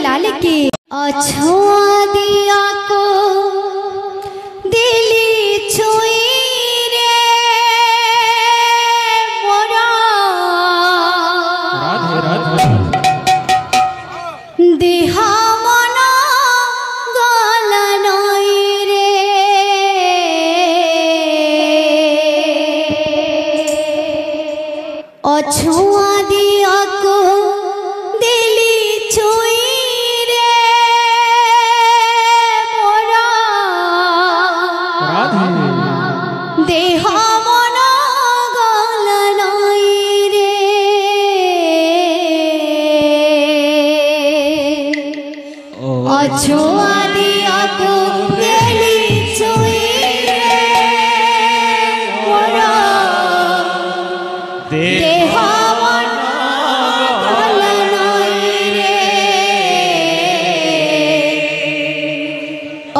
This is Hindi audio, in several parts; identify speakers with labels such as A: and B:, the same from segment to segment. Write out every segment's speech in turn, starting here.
A: लाल की अछुआ दिया को दिली छुई रे मोरा देहा मना गला नई रे अछुआ दिया को दिली छुई देह मन गला नई रे अछुआ दिया को दिली छुई रे मोरा देह मन गला नई रे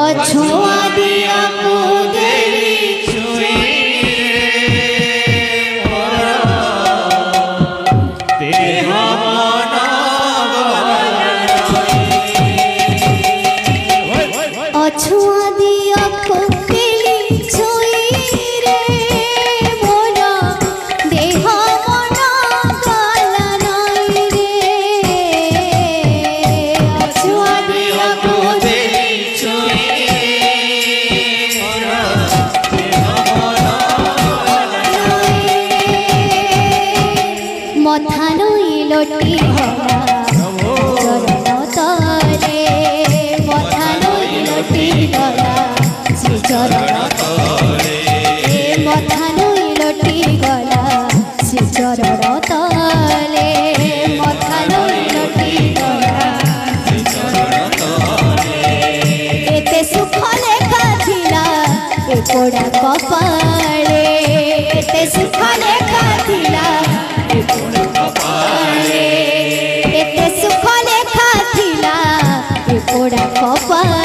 A: अछुआ दिया को अछुआ दिया को दिली छुई रे मोरा देह मन गला नई रे अछुआ दिया को दिली छुई मोरा देह मन गला मथा नई लोटी भरा चरण तले मथा नई लोटी गला से चरण तले मथा नई लोटी गला से चरण तले एते सुख लेखा थिला ए पोड़ा कपाळे एते सुख लेखा थिला ए पोड़ा कपाळे एते सुख लेखा थिला ए पोड़ा कपाळे